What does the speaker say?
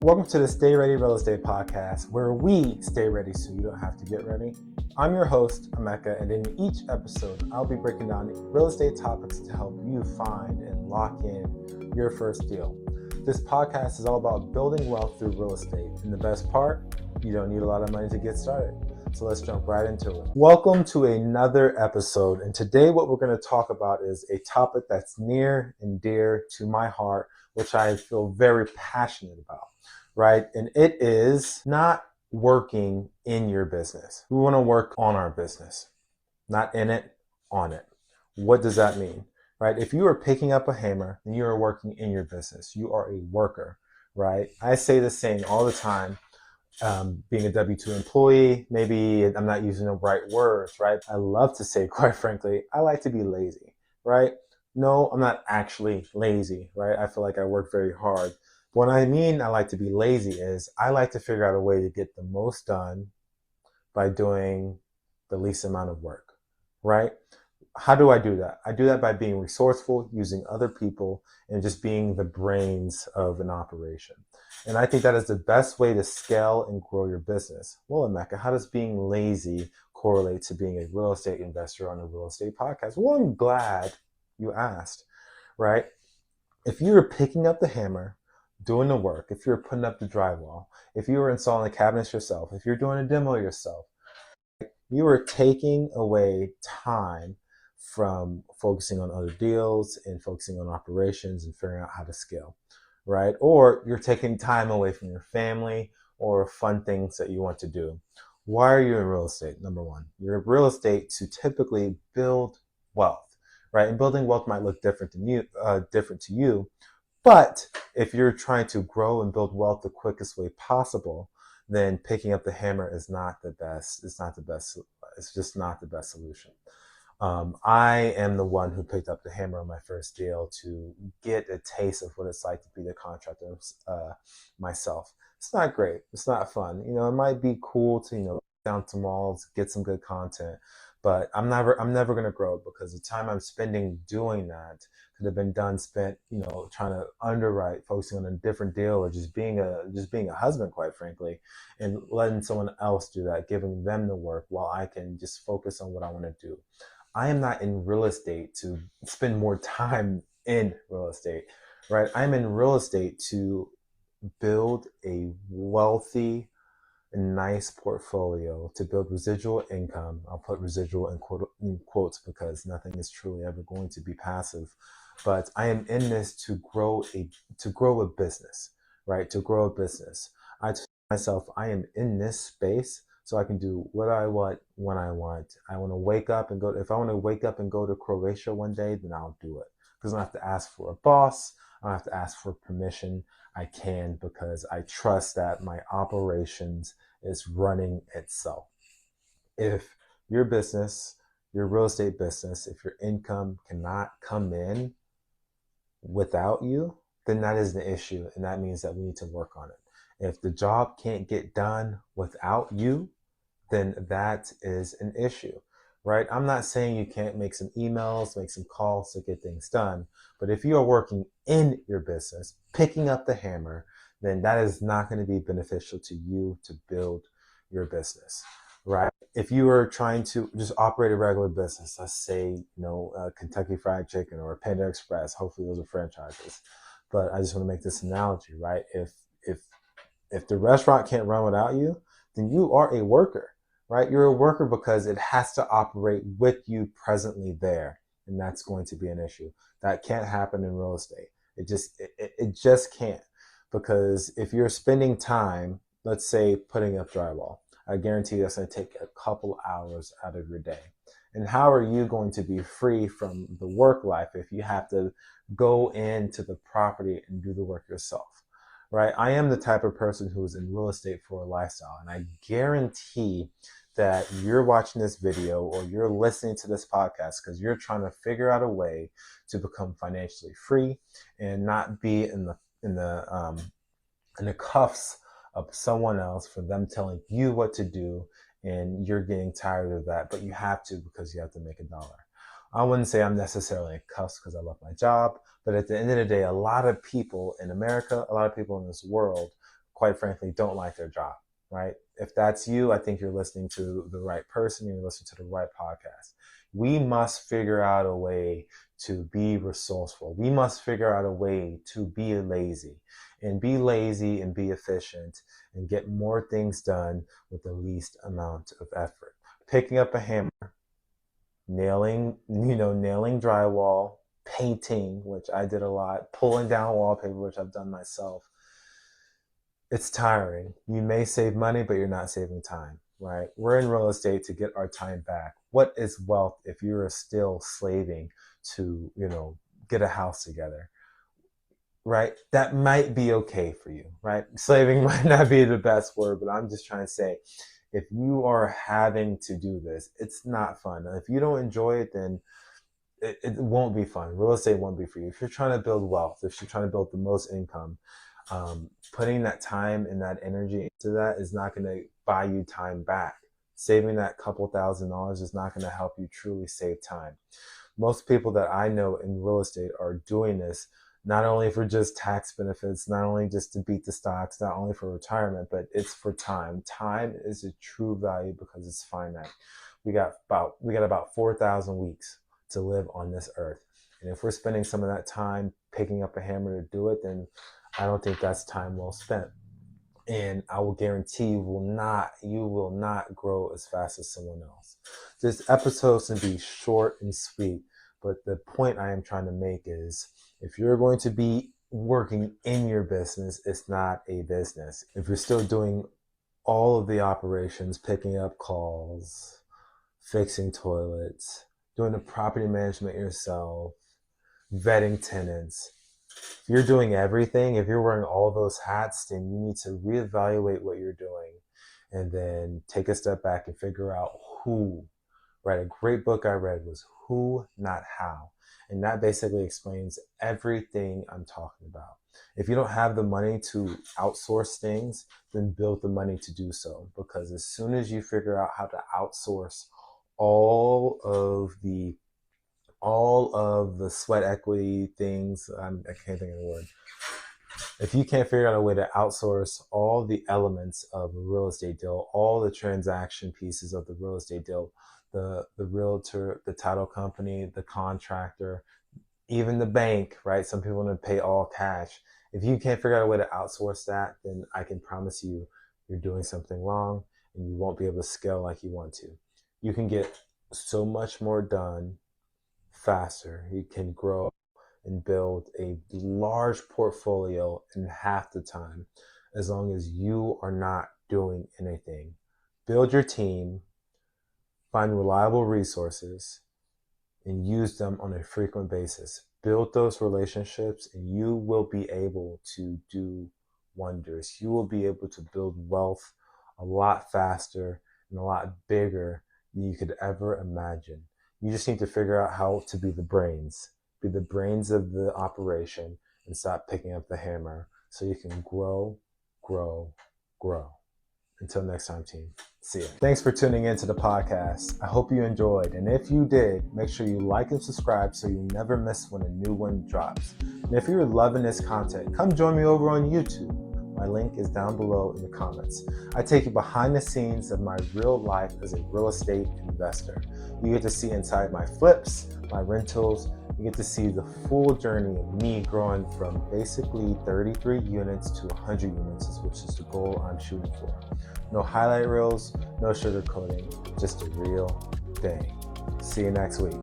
Welcome to the Stay Ready Real Estate Podcast, where we stay ready so you don't have to get ready. I'm your host, Emeka, and in each episode, I'll be breaking down real estate topics to help you find and lock in your first deal. This podcast is all about building wealth through real estate, and the best part, you don't need a lot of money to get started. So let's jump right into it. Welcome to another episode, and today what we're going to talk about is a topic that's near and dear to my heart, which I feel very passionate about. Right? And it is not working in your business. We want to work on our business, not in it, on it. What does that mean? Right? If you are picking up a hammer and you are working in your business, you are a worker, right? I say this saying all the time, being a W-2 employee, maybe I'm not using the right words, right? I love to say, quite frankly, I like to be lazy, right? No, I'm not actually lazy, right? I feel like I work very hard. What I mean I like to be lazy is I like to figure out a way to get the most done by doing the least amount of work, right? How do I do that? I do that by being resourceful, using other people, and just being the brains of an operation. And I think that is the best way to scale and grow your business. Well, Emeka, how does being lazy correlate to being a real estate investor on a real estate podcast? Well, I'm glad you asked, right? If you're picking up the hammer, doing the work, if you're putting up the drywall, if you were installing the cabinets yourself, if you're doing a demo yourself, you are taking away time from focusing on other deals and focusing on operations and figuring out how to scale, right? Or you're taking time away from your family or fun things that you want to do. Why are you in real estate? Number one, you're in real estate to typically build wealth, right? And building wealth might look different to you, but if you're trying to grow and build wealth the quickest way possible, then picking up the hammer is not the best. It's not the best. It's just not the best solution. I am the one who picked up the hammer on my first deal to get a taste of what it's like to be the contractor myself. It's not great. It's not fun. It might be cool to, down to malls, get some good content, but I'm never going to grow because the time I'm spending doing that could have been spent, trying to underwrite, focusing on a different deal, or just being a husband, quite frankly, and letting someone else do that, giving them the work while I can just focus on what I want to do. I am not in real estate to spend more time in real estate, right? I'm in real estate to build a wealthy, nice portfolio, to build residual income. I'll put residual in quotes because nothing is truly ever going to be passive. But I am in this to grow a business, right? To grow a business. I tell myself I am in this space so I can do what I want when I want. I want to wake up and go. If I want to wake up and go to Croatia one day, then I'll do it because I don't have to ask for a boss. I don't have to ask for permission. I can because I trust that my operations is running itself. If your business, your real estate business, if your income cannot come in without you, then that is the issue. And that means that we need to work on it. If the job can't get done without you, then that is an issue, right? I'm not saying you can't make some emails, make some calls to get things done. But if you are working in your business, picking up the hammer, then that is not going to be beneficial to you to build your business, right? If you are trying to just operate a regular business, let's say, Kentucky Fried Chicken or Panda Express, hopefully those are franchises. But I just want to make this analogy, right? If the restaurant can't run without you, then you are a worker, right? You're a worker because it has to operate with you presently there. And that's going to be an issue. That can't happen in real estate. It just can't. Because if you're spending time, let's say putting up drywall, I guarantee that's going to take a couple hours out of your day. And how are you going to be free from the work life if you have to go into the property and do the work yourself? Right? I am the type of person who is in real estate for a lifestyle. And I guarantee that you're watching this video or you're listening to this podcast because you're trying to figure out a way to become financially free and not be in the cuffs of someone else for them telling you what to do, and you're getting tired of that, but you have to because you have to make a dollar. I wouldn't say I'm necessarily in cuffs because I love my job, but at the end of the day, a lot of people in America, a lot of people in this world, quite frankly, don't like their job, right? If that's you, I think you're listening to the right person. You're listening to the right podcast. We must figure out a way to be resourceful. We must figure out a way to be lazy and be efficient and get more things done with the least amount of effort. Picking up a hammer, nailing drywall, painting, which I did a lot, pulling down wallpaper, which I've done myself. It's tiring. You may save money, but you're not saving time, right? We're in real estate to get our time back. What is wealth if you're still slaving to, get a house together, right? That might be okay for you, right? Slaving might not be the best word, but I'm just trying to say, if you are having to do this, it's not fun. If you don't enjoy it, then it won't be fun. Real estate won't be for you. If you're trying to build wealth, if you're trying to build the most income, putting that time and that energy into that is not going to buy you time back. Saving that couple $1,000s is not going to help you truly save time. Most people that I know in real estate are doing this not only for just tax benefits, not only just to beat the stocks, not only for retirement, but it's for time. Time is a true value because it's finite. We got about 4,000 weeks to live on this earth. And if we're spending some of that time picking up a hammer to do it, then I don't think that's time well spent. And I will guarantee you will not grow as fast as someone else. This episode's going to be short and sweet, but the point I am trying to make is, if you're going to be working in your business, it's not a business. If you're still doing all of the operations, picking up calls, fixing toilets, doing the property management yourself, vetting tenants, if you're doing everything, if you're wearing all those hats, then you need to reevaluate what you're doing and then take a step back and figure out who, right? A great book I read was Who, Not How. And that basically explains everything I'm talking about. If you don't have the money to outsource things, then build the money to do so. Because as soon as you figure out how to outsource all of the sweat equity things, I can't think of the word. If you can't figure out a way to outsource all the elements of a real estate deal, all the transaction pieces of the real estate deal, the realtor, the title company, the contractor, even the bank, right? Some people want to pay all cash. If you can't figure out a way to outsource that, then I can promise you, you're doing something wrong and you won't be able to scale like you want to. You can get so much more done faster. You can grow and build a large portfolio in half the time, as long as you are not doing anything. Build your team, find reliable resources, and use them on a frequent basis. Build those relationships and you will be able to do wonders. You will be able to build wealth a lot faster and a lot bigger than you could ever imagine. You just need to figure out how to be the brains of the operation and stop picking up the hammer so you can grow. Until next time, team. See ya. Thanks for tuning into the podcast. I hope you enjoyed. And if you did, make sure you like and subscribe so you never miss when a new one drops. And if you're loving this content, come join me over on YouTube. My link is down below in the comments. I take you behind the scenes of my real life as a real estate investor. You get to see inside my flips, my rentals. You get to see the full journey of me growing from basically 33 units to 100 units, which is the goal I'm shooting for. No highlight reels, no sugarcoating, just a real thing. See you next week.